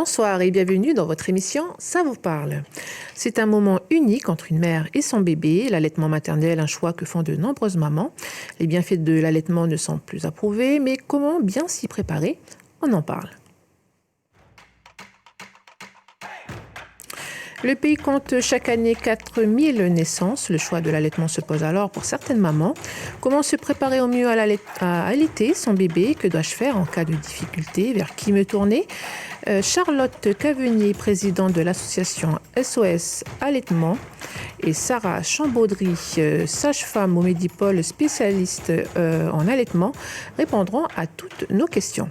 Bonsoir et bienvenue dans votre émission Ça vous parle. C'est un moment unique entre une mère et son bébé, l'allaitement maternel, un choix que font de nombreuses mamans. Les bienfaits de l'allaitement ne sont plus approuvés, mais comment bien s'y préparer? On en parle. Le pays compte chaque année 4000 naissances. Le choix de l'allaitement se pose alors pour certaines mamans. Comment se préparer au mieux à allaiter son bébé? Que dois-je faire en cas de difficulté? Vers qui me tourner? Charlotte Cavenier, présidente de l'association SOS Allaitement, et Sarah Chambaudry, sage-femme au Medipôle spécialiste en allaitement, répondront à toutes nos questions.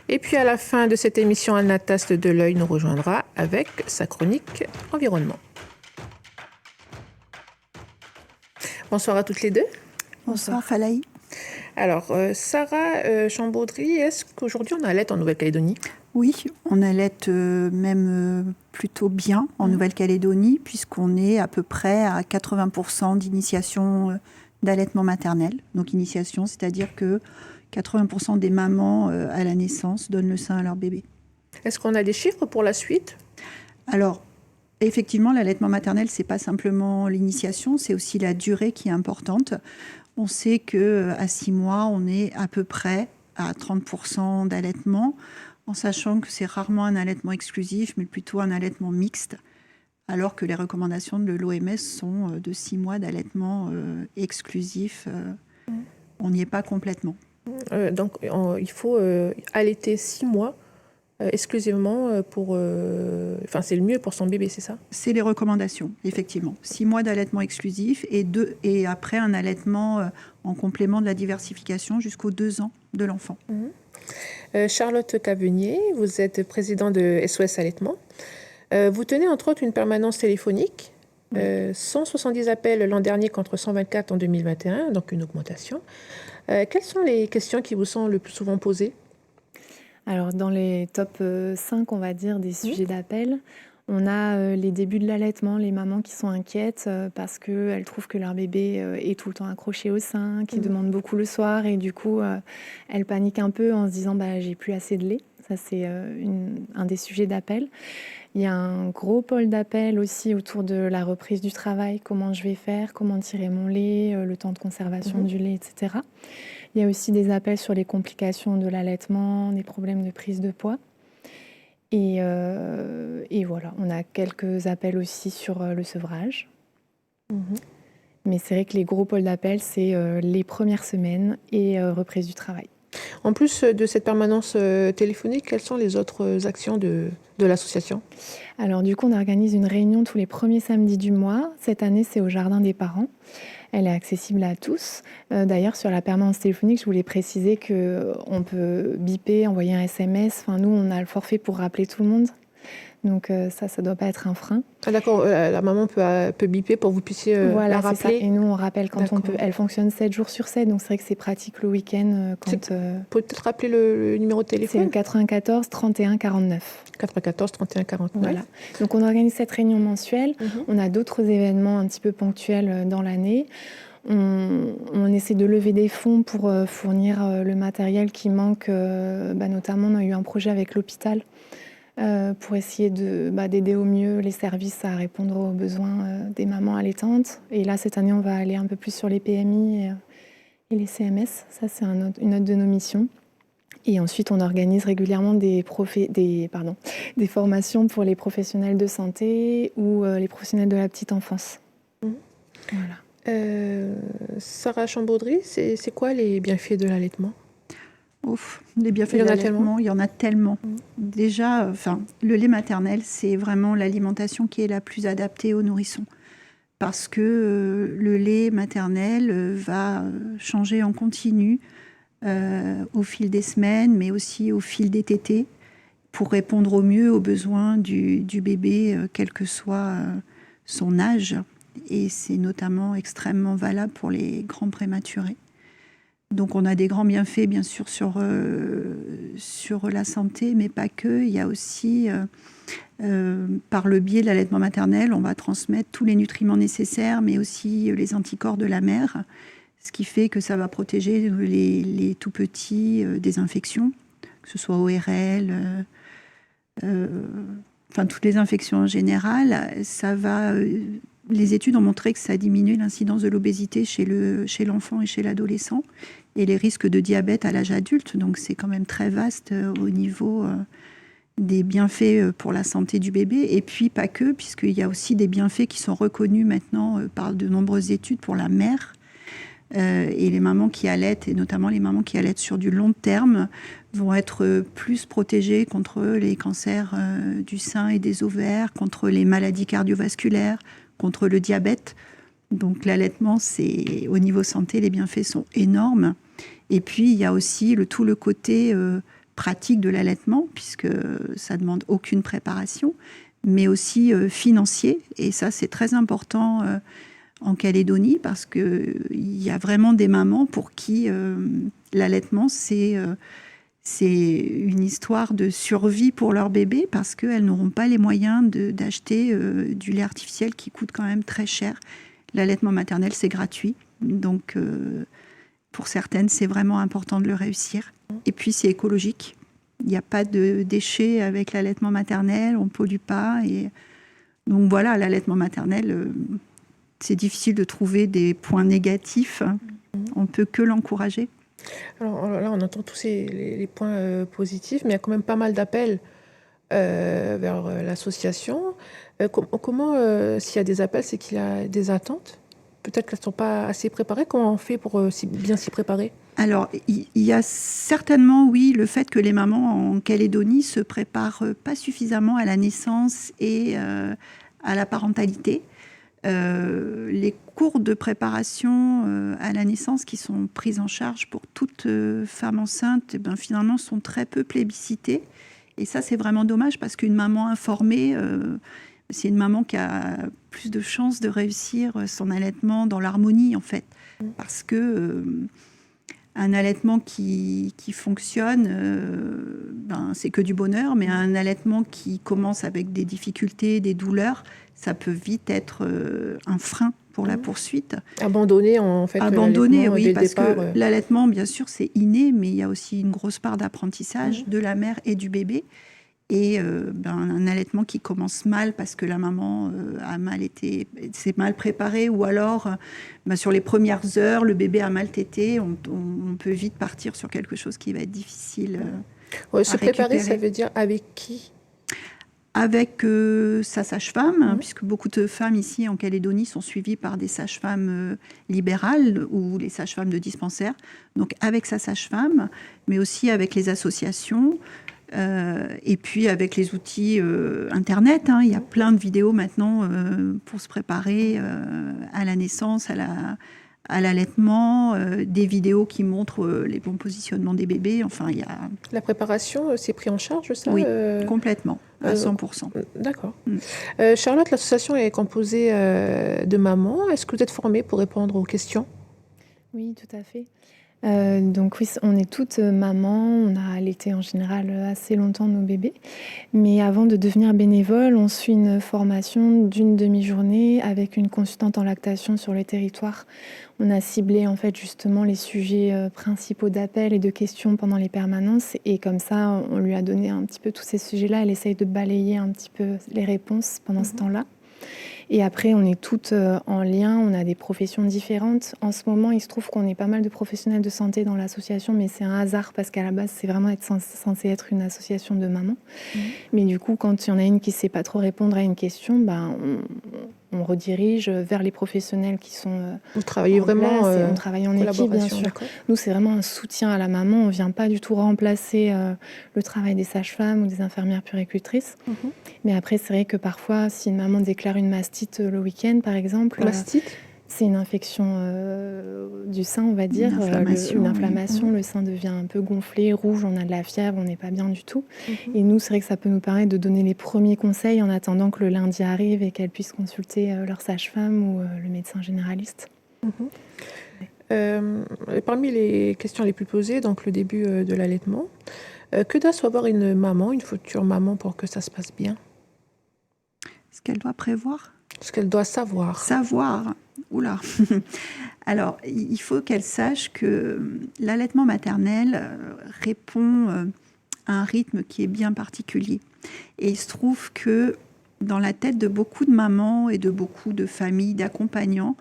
Et puis à la fin de cette émission, Anna Taste de l'Œil nous rejoindra avec sa chronique environnement. Bonsoir à toutes les deux. Bonsoir Falaï. Alors, Sarah Chambaudry, est-ce qu'aujourd'hui on allaite en Nouvelle-Calédonie? Oui, on allaite même plutôt bien en Nouvelle-Calédonie, puisqu'on est à peu près à 80% d'initiation d'allaitement maternel. Donc initiation, c'est-à-dire que 80% des mamans à la naissance donnent le sein à leur bébé. Est-ce qu'on a des chiffres pour la suite? Alors, effectivement, l'allaitement maternel, c'est pas simplement l'initiation, c'est aussi la durée qui est importante. On sait qu'à 6 mois, on est à peu près à 30% d'allaitement, en sachant que c'est rarement un allaitement exclusif, mais plutôt un allaitement mixte, alors que les recommandations de l'OMS sont de 6 mois d'allaitement exclusif. On n'y est pas complètement. Donc, il faut allaiter 6 mois exclusivement pour... c'est le mieux pour son bébé, c'est ça? C'est les recommandations, effectivement. 6 mois d'allaitement exclusif et après un allaitement en complément de la diversification jusqu'aux 2 ans de l'enfant. Charlotte Cavenier, vous êtes présidente de SOS Allaitement. Vous tenez entre autres une permanence téléphonique. 170 appels l'an dernier contre 124 en 2021, donc une augmentation. Quelles sont les questions qui vous sont le plus souvent posées? Alors, dans les top 5, on va dire, des sujets d'appel, on a les débuts de l'allaitement, les mamans qui sont inquiètes parce qu'elles trouvent que leur bébé est tout le temps accroché au sein, qui demande beaucoup le soir et du coup, elles paniquent un peu en se disant « j'ai plus assez de lait ». Ça, c'est un des sujets d'appel. Il y a un gros pôle d'appel aussi autour de la reprise du travail, comment je vais faire, comment tirer mon lait, le temps de conservation du lait, etc. Il y a aussi des appels sur les complications de l'allaitement, des problèmes de prise de poids. Et voilà, on a quelques appels aussi sur le sevrage. Mais c'est vrai que les gros pôles d'appel, c'est les premières semaines et reprise du travail. En plus de cette permanence téléphonique, quelles sont les autres actions de l'association? Alors du coup, on organise une réunion tous les premiers samedis du mois. Cette année, c'est au Jardin des Parents. Elle est accessible à tous. D'ailleurs, sur la permanence téléphonique, je voulais préciser qu'on peut biper, envoyer un SMS. Enfin, nous, on a le forfait pour rappeler tout le monde. Donc ça ne doit pas être un frein. Ah d'accord, la maman peut biper pour que vous puissiez voilà, la rappeler. C'est ça. Et nous, on rappelle quand on peut. Elle fonctionne 7 jours sur 7, donc c'est vrai que c'est pratique le week-end. Peut-être rappeler le numéro de téléphone? C'est 94 31 49. 94 31 49. Voilà. Donc on organise cette réunion mensuelle. On a d'autres événements un petit peu ponctuels dans l'année. On essaie de lever des fonds pour fournir le matériel qui manque. Notamment, on a eu un projet avec l'hôpital pour essayer d'aider au mieux les services à répondre aux besoins des mamans allaitantes. Et là, cette année, on va aller un peu plus sur les PMI et les CMS. Ça, c'est une autre de nos missions. Et ensuite, on organise régulièrement des formations pour les professionnels de santé ou les professionnels de la petite enfance. Voilà. Sarah Chambaudry, c'est quoi les bienfaits de l'allaitement? Les bienfaits de l'allaitement, il y en a tellement. Déjà, le lait maternel, c'est vraiment l'alimentation qui est la plus adaptée aux nourrissons. Parce que le lait maternel va changer en continu au fil des semaines, mais aussi au fil des tétés, pour répondre au mieux aux besoins du bébé, quel que soit son âge. Et c'est notamment extrêmement valable pour les grands prématurés. Donc on a des grands bienfaits, bien sûr, sur la santé, mais pas que. Il y a aussi, par le biais de l'allaitement maternel, on va transmettre tous les nutriments nécessaires, mais aussi les anticorps de la mère, ce qui fait que ça va protéger les tout-petits des infections, que ce soit ORL, toutes les infections en général, les études ont montré que ça diminue l'incidence de l'obésité chez l'enfant et chez l'adolescent et les risques de diabète à l'âge adulte. Donc c'est quand même très vaste au niveau des bienfaits pour la santé du bébé. Et puis pas que, puisqu'il y a aussi des bienfaits qui sont reconnus maintenant par de nombreuses études pour la mère. Et les mamans qui allaitent, et notamment les mamans qui allaitent sur du long terme, vont être plus protégées contre les cancers du sein et des ovaires, contre les maladies cardiovasculaires, contre le diabète. Donc l'allaitement, au niveau santé, les bienfaits sont énormes. Et puis il y a aussi tout le côté pratique de l'allaitement, puisque ça ne demande aucune préparation, mais aussi financier. Et ça, c'est très important en Calédonie, parce qu'il y a vraiment des mamans pour qui l'allaitement, c'est une histoire de survie pour leur bébé, parce qu'elles n'auront pas les moyens d'acheter du lait artificiel qui coûte quand même très cher. L'allaitement maternel, c'est gratuit. Donc, pour certaines, c'est vraiment important de le réussir. Et puis, c'est écologique. Il n'y a pas de déchets avec l'allaitement maternel, on ne pollue pas. Et donc voilà, l'allaitement maternel... c'est difficile de trouver des points négatifs. On ne peut que l'encourager. Alors là, on entend tous les points positifs, mais il y a quand même pas mal d'appels vers l'association. Comment, s'il y a des appels, c'est qu'il y a des attentes? Peut-être qu'elles ne sont pas assez préparées. Comment on fait pour bien s'y préparer? Alors, il y a certainement, oui, le fait que les mamans en Calédonie se préparent pas suffisamment à la naissance et à la parentalité. Les cours de préparation à la naissance qui sont pris en charge pour toute femme enceinte, finalement, sont très peu plébiscités. Et ça, c'est vraiment dommage, parce qu'une maman informée, c'est une maman qui a plus de chances de réussir son allaitement dans l'harmonie, en fait. Parce que un allaitement qui fonctionne, c'est que du bonheur, mais un allaitement qui commence avec des difficultés, des douleurs, ça peut vite être un frein pour la poursuite. Abandonner, en fait. Abandonner, oui, parce départ, que l'allaitement, bien sûr, c'est inné, mais il y a aussi une grosse part d'apprentissage de la mère et du bébé. Et un allaitement qui commence mal parce que la maman s'est mal préparée, ou alors sur les premières heures, le bébé a mal tété, on peut vite partir sur quelque chose qui va être difficile à se préparer, récupérer. Ça veut dire avec qui? Avec sa sage-femme, puisque beaucoup de femmes ici en Calédonie sont suivies par des sages-femmes libérales ou les sages-femmes de dispensaire. Donc avec sa sage-femme, mais aussi avec les associations. Et puis avec les outils Internet, il y a plein de vidéos maintenant pour se préparer à la naissance, à l'allaitement, des vidéos qui montrent les bons positionnements des bébés. Enfin, il y a... La préparation, c'est pris en charge, ça? Oui, complètement, à 100%. D'accord. Charlotte, l'association est composée de mamans. Est-ce que vous êtes formée pour répondre aux questions? Oui, tout à fait. Donc oui, on est toutes mamans, on a allaité en général assez longtemps nos bébés. Mais avant de devenir bénévole, on suit une formation d'une demi-journée avec une consultante en lactation sur le territoire. On a ciblé en fait justement les sujets principaux d'appel et de questions pendant les permanences. Et comme ça, on lui a donné un petit peu tous ces sujets-là. Elle essaye de balayer un petit peu les réponses pendant ce temps-là. Et après, on est toutes en lien, on a des professions différentes. En ce moment, il se trouve qu'on est pas mal de professionnels de santé dans l'association, mais c'est un hasard parce qu'à la base, c'est vraiment censé être une association de mamans. Mais du coup, quand il y en a une qui ne sait pas trop répondre à une question, on redirige vers les professionnels qui sont Vous travaillez vraiment on travaille en équipe, bien sûr. Nous, c'est vraiment un soutien à la maman. On ne vient pas du tout remplacer le travail des sages-femmes ou des infirmières puéricultrices. Mais après, c'est vrai que parfois, si une maman déclare une mastite le week-end, par exemple... Mastite c'est une infection du sein, on va dire. Une inflammation, le sein devient un peu gonflé, rouge, on a de la fièvre, on n'est pas bien du tout. Et nous, c'est vrai que ça peut nous permettre de donner les premiers conseils en attendant que le lundi arrive et qu'elles puissent consulter leur sage-femme ou le médecin généraliste. Parmi les questions les plus posées, donc le début de l'allaitement, que doit savoir une maman, une future maman, pour que ça se passe bien? Ce qu'elle doit prévoir? Ce qu'elle doit savoir. Savoir. Oula. Alors, il faut qu'elle sache que l'allaitement maternel répond un rythme qui est bien particulier. Et il se trouve que dans la tête de beaucoup de mamans et de beaucoup de familles, d'accompagnants,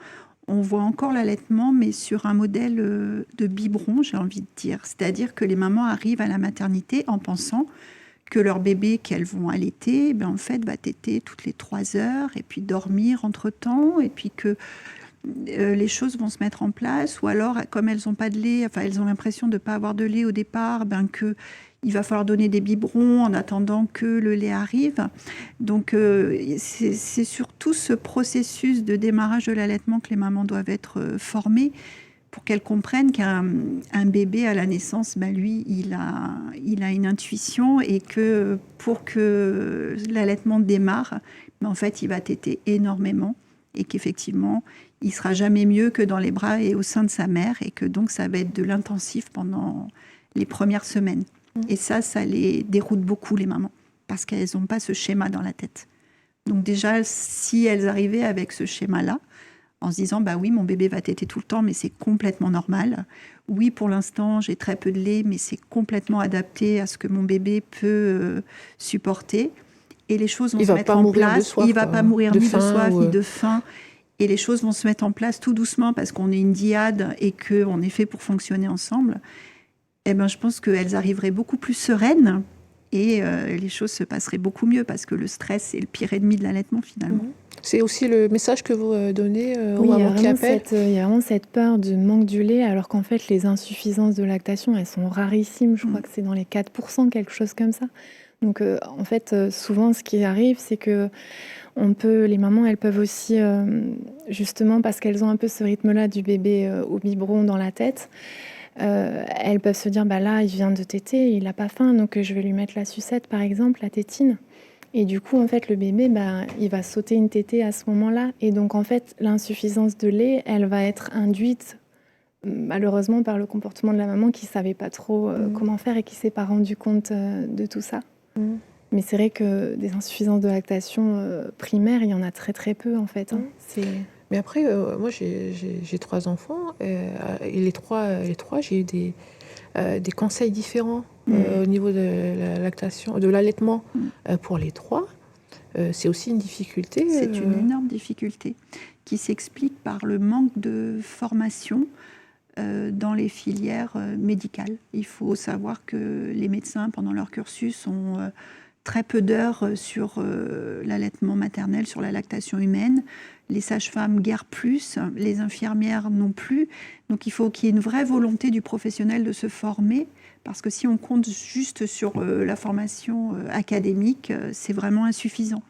on voit encore l'allaitement, mais sur un modèle de biberon, j'ai envie de dire. C'est-à-dire que les mamans arrivent à la maternité en pensant que leur bébé qu'elles vont allaiter, en fait, va téter toutes les 3 heures et puis dormir entre-temps, et puis que les choses vont se mettre en place. Ou alors, comme elles n'ont pas de lait, elles ont l'impression de ne pas avoir de lait au départ, qu'il va falloir donner des biberons en attendant que le lait arrive. Donc, c'est surtout ce processus de démarrage de l'allaitement que les mamans doivent être formées pour qu'elles comprennent qu'un bébé à la naissance, lui, il a une intuition et que pour que l'allaitement démarre, en fait, il va téter énormément et qu'effectivement, il ne sera jamais mieux que dans les bras et au sein de sa mère et que donc ça va être de l'intensif pendant les premières semaines. Et ça les déroute beaucoup, les mamans, parce qu'elles n'ont pas ce schéma dans la tête. Donc déjà, si elles arrivaient avec ce schéma-là, en se disant, oui, mon bébé va téter tout le temps, mais c'est complètement normal. Oui, pour l'instant, j'ai très peu de lait, mais c'est complètement adapté à ce que mon bébé peut supporter. Et les choses vont se mettre en place. Il ne va pas mourir ni de soif, ni de faim. Et les choses vont se mettre en place tout doucement parce qu'on est une dyade et qu'on est fait pour fonctionner ensemble. Je pense qu'elles arriveraient beaucoup plus sereines et les choses se passeraient beaucoup mieux parce que le stress, c'est le pire ennemi de l'allaitement finalement. C'est aussi le message que vous donnez aux mamans qui appellent. Il y a vraiment cette peur du manque du lait, alors qu'en fait, les insuffisances de lactation, elles sont rarissimes. Je crois que c'est dans les 4%, quelque chose comme ça. Donc, en fait, souvent, ce qui arrive, c'est que les mamans, elles peuvent aussi, justement, parce qu'elles ont un peu ce rythme-là du bébé au biberon dans la tête, elles peuvent se dire, là, il vient de téter, il n'a pas faim, donc je vais lui mettre la sucette, par exemple, la tétine. Et du coup, en fait, le bébé, il va sauter une tétée à ce moment-là. Et donc, en fait, l'insuffisance de lait, elle va être induite, malheureusement, par le comportement de la maman qui ne savait pas trop comment faire et qui ne s'est pas rendu compte de tout ça. Mais c'est vrai que des insuffisances de lactation primaires, il y en a très, très peu, en fait. Mais après, moi, j'ai 3 enfants. Et les trois, j'ai eu des conseils différents au niveau de la lactation, de l'allaitement pour les 3. C'est aussi une difficulté. C'est une énorme difficulté qui s'explique par le manque de formation dans les filières médicales. Il faut savoir que les médecins, pendant leur cursus, ont très peu d'heures sur l'allaitement maternel, sur la lactation humaine. Les sages-femmes guère plus, les infirmières non plus. Donc il faut qu'il y ait une vraie volonté du professionnel de se former, parce que si on compte juste sur la formation académique, c'est vraiment insuffisant.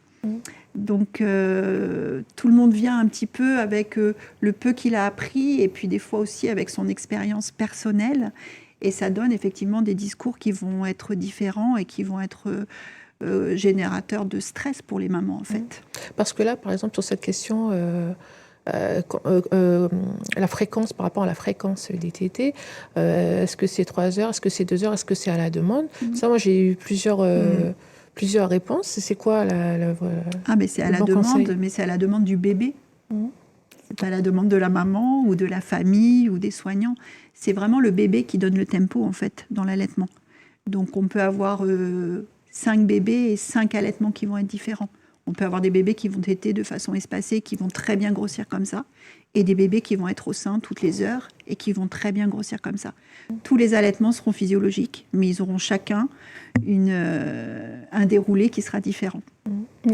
Donc tout le monde vient un petit peu avec le peu qu'il a appris, et puis des fois aussi avec son expérience personnelle. Et ça donne effectivement des discours qui vont être différents et qui vont être générateurs de stress pour les mamans, en fait. Parce que là, par exemple, sur cette question, la fréquence, par rapport à la fréquence des tétés, est-ce que c'est 3 heures, est-ce que c'est 2 heures, est-ce que c'est à la demande? Ça, moi, j'ai eu plusieurs réponses. C'est quoi mais c'est à la demande, mais c'est à la demande du bébé. C'est pas à la demande de la maman ou de la famille ou des soignants. C'est vraiment le bébé qui donne le tempo, en fait, dans l'allaitement. Donc, on peut avoir 5 bébés et 5 allaitements qui vont être différents. On peut avoir des bébés qui vont téter de façon espacée, qui vont très bien grossir comme ça, et des bébés qui vont être au sein toutes les heures et qui vont très bien grossir comme ça. Tous les allaitements seront physiologiques, mais ils auront chacun un déroulé qui sera différent.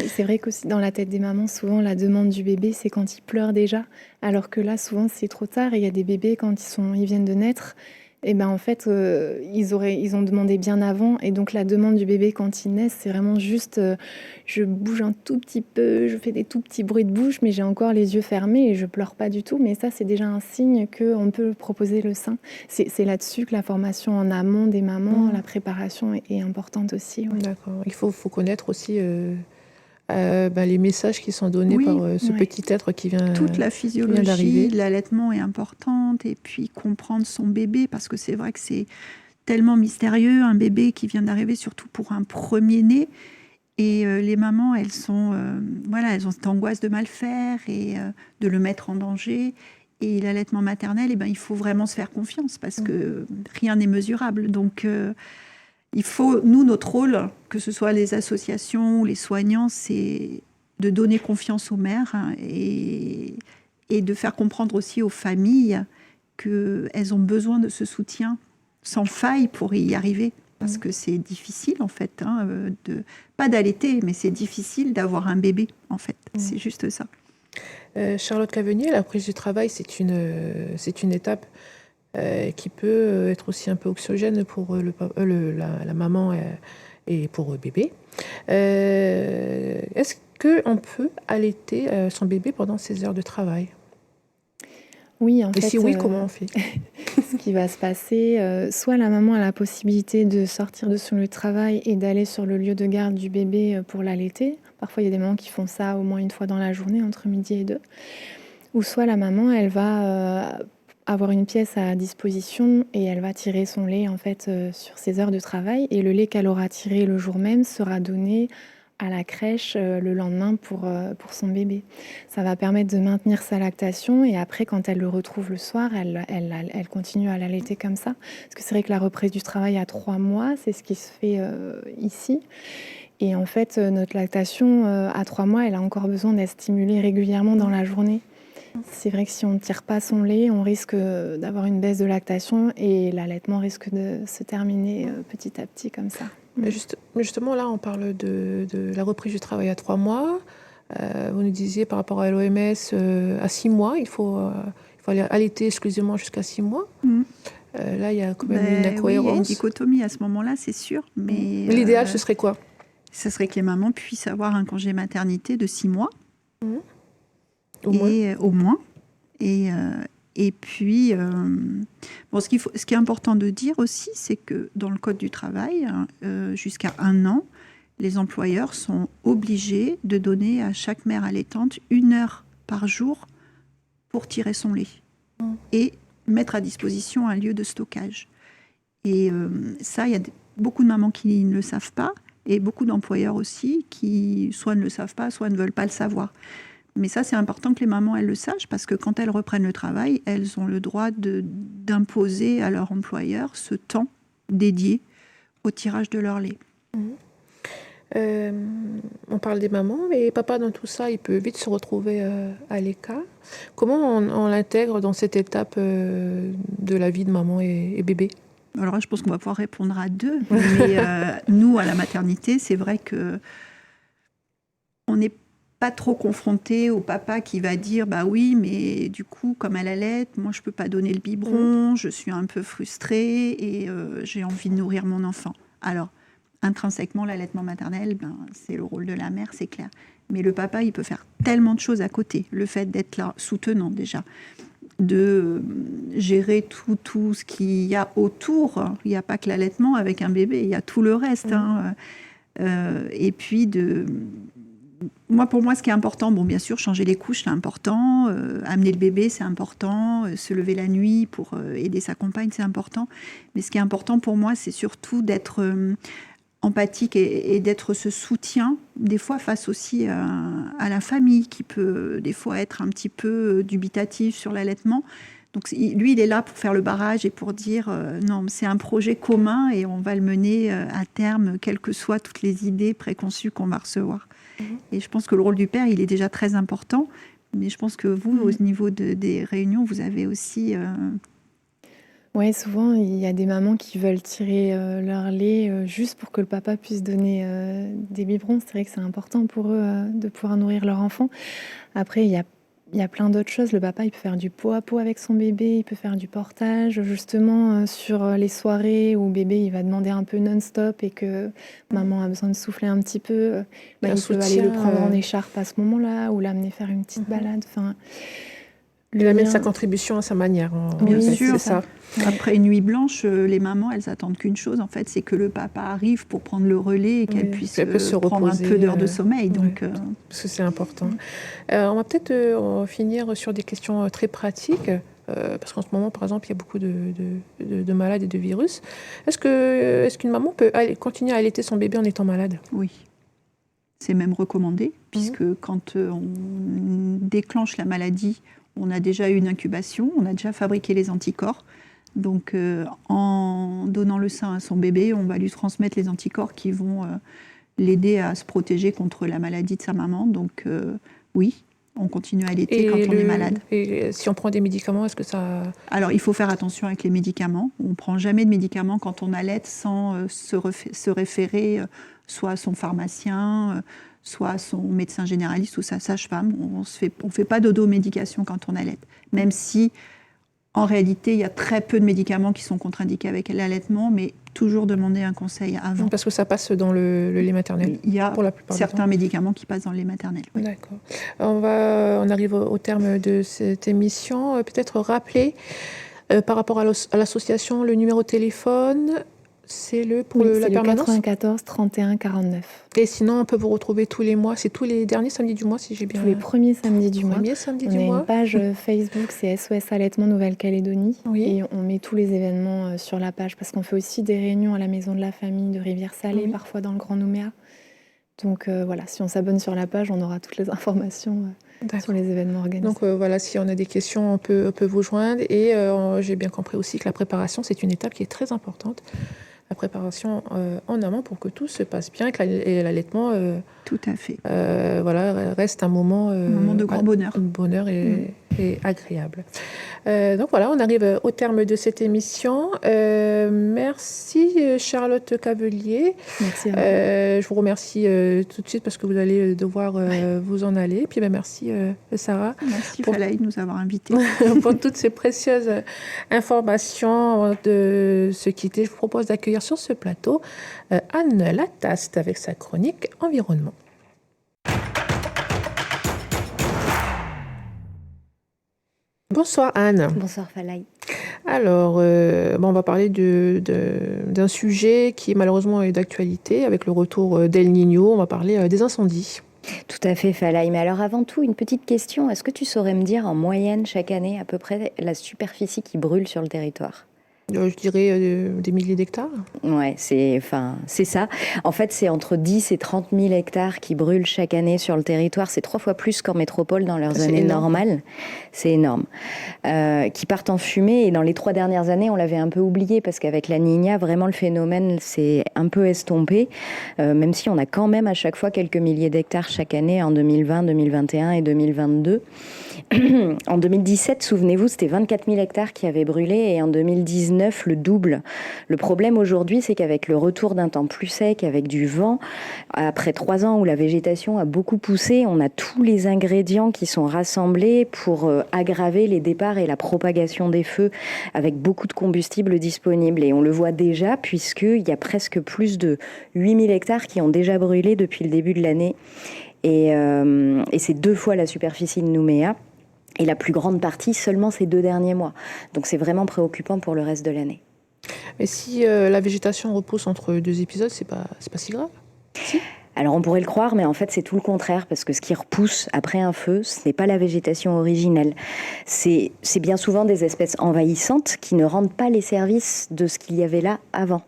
C'est vrai qu'aussi dans la tête des mamans, souvent la demande du bébé, c'est quand il pleure déjà, alors que là, souvent, c'est trop tard. Et il y a des bébés, quand ils viennent de naître, et en fait, ils ont demandé bien avant. Et donc, la demande du bébé quand il naît, c'est vraiment juste je bouge un tout petit peu, je fais des tout petits bruits de bouche, mais j'ai encore les yeux fermés et je pleure pas du tout. Mais ça, c'est déjà un signe qu'on peut proposer le sein. C'est là-dessus que la formation en amont des mamans, la préparation est importante aussi. Ouais. D'accord. Il faut connaître aussi les messages qui sont donnés par ce petit être qui vient d'arriver. Toute la physiologie de l'allaitement est importante, et puis comprendre son bébé, parce que c'est vrai que c'est tellement mystérieux, un bébé qui vient d'arriver, surtout pour un premier-né. Et les mamans, elles ont cette angoisse de mal faire et de le mettre en danger. Et l'allaitement maternel, il faut vraiment se faire confiance, parce que rien n'est mesurable. Donc il faut, nous, notre rôle, que ce soit les associations ou les soignants, c'est de donner confiance aux mères et de faire comprendre aussi aux familles qu'elles ont besoin de ce soutien sans faille pour y arriver. Parce que c'est difficile, en fait, pas d'allaiter, mais c'est difficile d'avoir un bébé, en fait. C'est juste ça. Charlotte Cavenier, la prise du travail, c'est une étape qui peut être aussi un peu anxiogène pour la maman et pour le bébé. Est-ce qu'on peut allaiter son bébé pendant ses heures de travail ? Oui, en fait. Et si oui, comment on fait ? Ce qui va se passer, soit la maman a la possibilité de sortir de son lieu de travail et d'aller sur le lieu de garde du bébé pour l'allaiter. Parfois, il y a des mamans qui font ça au moins une fois dans la journée, entre midi et 2. Ou soit la maman, elle va avoir une pièce à disposition et elle va tirer son lait en fait sur ses heures de travail. Et le lait qu'elle aura tiré le jour même sera donné à la crèche le lendemain pour son bébé. Ça va permettre de maintenir sa lactation et après, quand elle le retrouve le soir, elle continue à l'allaiter comme ça. Parce que c'est vrai que la reprise du travail à 3 mois, c'est ce qui se fait ici. Et en fait, notre lactation à 3 mois, elle a encore besoin d'être stimulée régulièrement dans la journée. C'est vrai que si on ne tire pas son lait, on risque d'avoir une baisse de lactation et l'allaitement risque de se terminer petit à petit comme ça. Mais justement, là, on parle de la reprise du travail à 3 mois. Vous nous disiez par rapport à l'OMS, à 6 mois, il faut aller allaiter exclusivement jusqu'à 6 mois. Là, il y a quand même une incohérence. Oui, il y a une dichotomie à ce moment-là, c'est sûr. Mais l'idéal, ce serait quoi ? Ce serait que les mamans puissent avoir un congé maternité de 6 mois. Au moins. Et puis, ce qui est important de dire aussi, c'est que dans le Code du travail, jusqu'à 1 an, les employeurs sont obligés de donner à chaque mère allaitante 1 heure par jour pour tirer son lait et mettre à disposition un lieu de stockage. Et ça, il y a beaucoup de mamans qui ne le savent pas et beaucoup d'employeurs aussi qui soit ne le savent pas, soit ne veulent pas le savoir. Mais ça, c'est important que les mamans, elles le sachent, parce que quand elles reprennent le travail, elles ont le droit d'imposer à leur employeur ce temps dédié au tirage de leur lait. On parle des mamans, mais papa, dans tout ça, il peut vite se retrouver à l'écart. Comment on l'intègre dans cette étape de la vie de maman et bébé ? Alors là, je pense qu'on va pouvoir répondre à 2. Mais nous, à la maternité, c'est vrai que on n'est pas trop confronté au papa qui va dire bah oui, mais du coup, comme elle allait, moi je peux pas donner le biberon, je suis un peu frustrée et j'ai envie de nourrir mon enfant. Alors, intrinsèquement, l'allaitement maternel, c'est le rôle de la mère, c'est clair. Mais le papa, il peut faire tellement de choses à côté. Le fait d'être là, soutenant déjà, de gérer tout ce qu'il y a autour. Il n'y a pas que l'allaitement avec un bébé, il y a tout le reste. Et puis pour moi, ce qui est important, bien sûr, changer les couches, c'est important. Amener le bébé, c'est important. Se lever la nuit pour aider sa compagne, c'est important. Mais ce qui est important pour moi, c'est surtout d'être empathique et d'être ce soutien, des fois face aussi à la famille, qui peut des fois être un petit peu dubitative sur l'allaitement. Donc lui, il est là pour faire le barrage et pour dire non, c'est un projet commun et on va le mener à terme, quelles que soient toutes les idées préconçues qu'on va recevoir. Et je pense que le rôle du père, il est déjà très important. Mais je pense que vous, au niveau des réunions, vous avez aussi... Oui, souvent, il y a des mamans qui veulent tirer leur lait juste pour que le papa puisse donner des biberons. C'est vrai que c'est important pour eux de pouvoir nourrir leur enfant. Après, il y a plein d'autres choses. Le papa, il peut faire du pot à pot avec son bébé, il peut faire du portage, justement, sur les soirées où bébé, il va demander un peu non-stop et que maman a besoin de souffler un petit peu. Il peut aller le prendre en écharpe à ce moment-là ou l'amener faire une petite balade. Enfin, il amène sa contribution à sa manière. Bien sûr, c'est ça. Après une nuit blanche, les mamans, elles attendent qu'une chose, en fait, c'est que le papa arrive pour prendre le relais et qu'elle puisse se prendre un peu d'heures de sommeil. Donc, parce que c'est important. On va peut-être finir sur des questions très pratiques, parce qu'en ce moment, par exemple, il y a beaucoup de malades et de virus. Est-ce qu'une maman peut continuer à allaiter son bébé en étant malade ? Oui. C'est même recommandé, puisque quand on déclenche la maladie, on a déjà eu une incubation, on a déjà fabriqué les anticorps. Donc, en donnant le sein à son bébé, on va lui transmettre les anticorps qui vont l'aider à se protéger contre la maladie de sa maman. Donc, oui, on continue à allaiter quand on est malade. Et si on prend des médicaments, est-ce que ça... Alors, il faut faire attention avec les médicaments. On ne prend jamais de médicaments quand on allaite sans se référer soit à son pharmacien, soit à son médecin généraliste ou sa sage-femme. On ne fait pas d'automédication quand on allaite. Même si, en réalité, il y a très peu de médicaments qui sont contre-indiqués avec l'allaitement, mais toujours demander un conseil avant. Parce que ça passe dans le lait maternel. Il y a pour la plupart certains médicaments qui passent dans le lait maternel. Oui. D'accord. On arrive au terme de cette émission. Peut-être rappeler, par rapport à l'association, le numéro de téléphone, c'est la permanence 94 31 49. Et sinon, on peut vous retrouver tous les mois. C'est tous les derniers samedis du mois, si j'ai bien... Tous les premiers samedis du mois. On a une page Facebook, c'est SOS Allaitement Nouvelle-Calédonie. Oui. Et on met tous les événements sur la page, parce qu'on fait aussi des réunions à la Maison de la Famille de Rivière-Salée, parfois dans le Grand Nouméa. Donc voilà, si on s'abonne sur la page, on aura toutes les informations sur les événements organisés. Donc voilà, si on a des questions, on peut vous joindre. Et j'ai bien compris aussi que la préparation, c'est une étape qui est très importante. La préparation en amont pour que tout se passe bien, que l'allaitement tout à fait. Reste un moment de grand bonheur. Bonheur et agréable. Donc voilà, on arrive au terme de cette émission. Merci Charlotte Cavelier. Merci à vous. Je vous remercie tout de suite parce que vous allez devoir vous en aller. Puis merci Sarah. Merci Falaï de nous avoir invités. Pour toutes ces précieuses informations. Avant de se quitter, je vous propose d'accueillir sur ce plateau Anne Lataste avec sa chronique Environnement. Bonsoir Anne. Bonsoir Falaï. Alors, on va parler d'un sujet qui malheureusement est d'actualité avec le retour d'El Niño. On va parler des incendies. Tout à fait Falaï. Mais alors avant tout, une petite question. Est-ce que tu saurais me dire en moyenne chaque année à peu près la superficie qui brûle sur le territoire ? Je dirais des milliers d'hectares. Ouais, c'est ça. En fait, c'est entre 10 et 30 000 hectares qui brûlent chaque année sur le territoire. C'est 3 fois plus qu'en métropole dans leurs années normales. C'est énorme. Qui partent en fumée. Et dans les 3 dernières années, on l'avait un peu oublié parce qu'avec la Niña, vraiment, le phénomène s'est un peu estompé. Même si on a quand même à chaque fois quelques milliers d'hectares chaque année en 2020, 2021 et 2022. En 2017, souvenez-vous, c'était 24 000 hectares qui avaient brûlé et en 2019, le double. Le problème aujourd'hui, c'est qu'avec le retour d'un temps plus sec, avec du vent, après 3 ans où la végétation a beaucoup poussé, on a tous les ingrédients qui sont rassemblés pour aggraver les départs et la propagation des feux avec beaucoup de combustible disponible. Et on le voit déjà puisqu'il y a presque plus de 8 000 hectares qui ont déjà brûlé depuis le début de l'année. Et c'est 2 fois la superficie de Nouméa. Et la plus grande partie seulement ces 2 derniers mois. Donc c'est vraiment préoccupant pour le reste de l'année. Mais si la végétation repousse entre 2 épisodes, c'est pas si grave ? Si ? Alors on pourrait le croire, mais en fait c'est tout le contraire, parce que ce qui repousse après un feu, ce n'est pas la végétation originelle. C'est bien souvent des espèces envahissantes qui ne rendent pas les services de ce qu'il y avait là avant.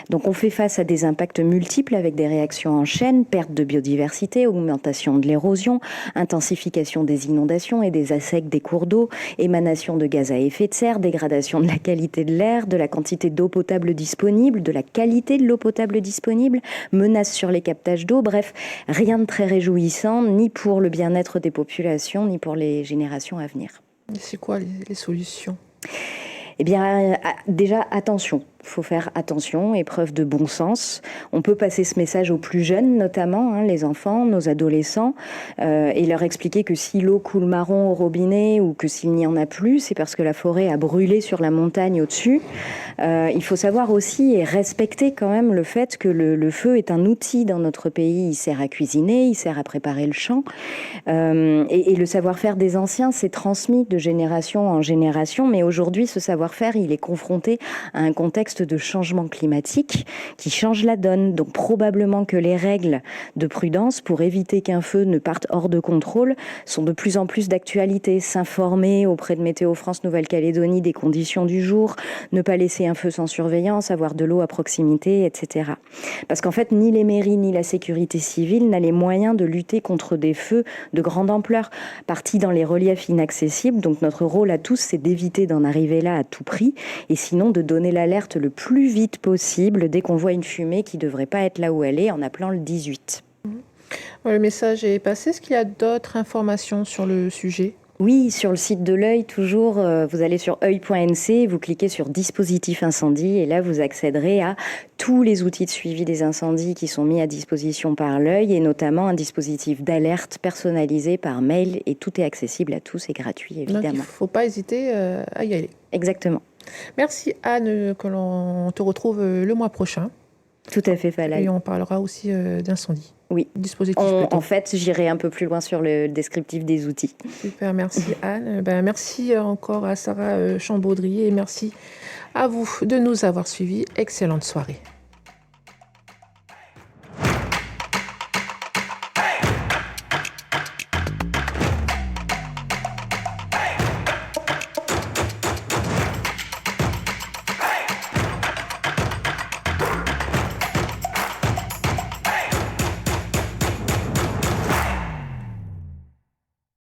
Donc on fait face à des impacts multiples avec des réactions en chaîne, perte de biodiversité, augmentation de l'érosion, intensification des inondations et des assecs des cours d'eau, émanation de gaz à effet de serre, dégradation de la qualité de l'air, de la quantité d'eau potable disponible, de la qualité de l'eau potable disponible, menaces sur les captages d'eau. Bref, rien de très réjouissant, ni pour le bien-être des populations, ni pour les générations à venir. C'est quoi les solutions ? Eh bien, déjà, attention. Il faut faire attention et preuve de bon sens. On peut passer ce message aux plus jeunes, notamment les enfants, nos adolescents, et leur expliquer que si l'eau coule marron au robinet ou que s'il n'y en a plus, c'est parce que la forêt a brûlé sur la montagne au-dessus. Il faut savoir aussi et respecter quand même le fait que le feu est un outil dans notre pays. Il sert à cuisiner, il sert à préparer le champ. Et le savoir-faire des anciens s'est transmis de génération en génération, mais aujourd'hui, ce savoir-faire, il est confronté à un contexte contexte de changement climatique qui change la donne. Donc probablement que les règles de prudence pour éviter qu'un feu ne parte hors de contrôle sont de plus en plus d'actualité. S'informer auprès de Météo France Nouvelle-Calédonie des conditions du jour, ne pas laisser un feu sans surveillance, avoir de l'eau à proximité, etc. Parce qu'en fait, ni les mairies ni la sécurité civile n'a les moyens de lutter contre des feux de grande ampleur, partis dans les reliefs inaccessibles. Donc notre rôle à tous, c'est d'éviter d'en arriver là à tout prix, et sinon de donner l'alerte le plus vite possible dès qu'on voit une fumée qui ne devrait pas être là où elle est, en appelant le 18. Le message est passé. Est-ce qu'il y a d'autres informations sur le sujet ? Oui, sur le site de l'Œil, toujours, vous allez sur oeil.nc, vous cliquez sur dispositif incendie et là, vous accéderez à tous les outils de suivi des incendies qui sont mis à disposition par l'Œil et notamment un dispositif d'alerte personnalisé par mail et tout est accessible à tous et gratuit, évidemment. Donc, il ne faut pas hésiter à y aller. Exactement. Merci Anne, que l'on te retrouve le mois prochain. Tout à fait, Falaï. Et on parlera aussi d'incendie. Oui. Dispositif en fait, j'irai un peu plus loin sur le descriptif des outils. Super, merci Anne. Merci encore à Sarah Chambaudry et merci à vous de nous avoir suivis. Excellente soirée.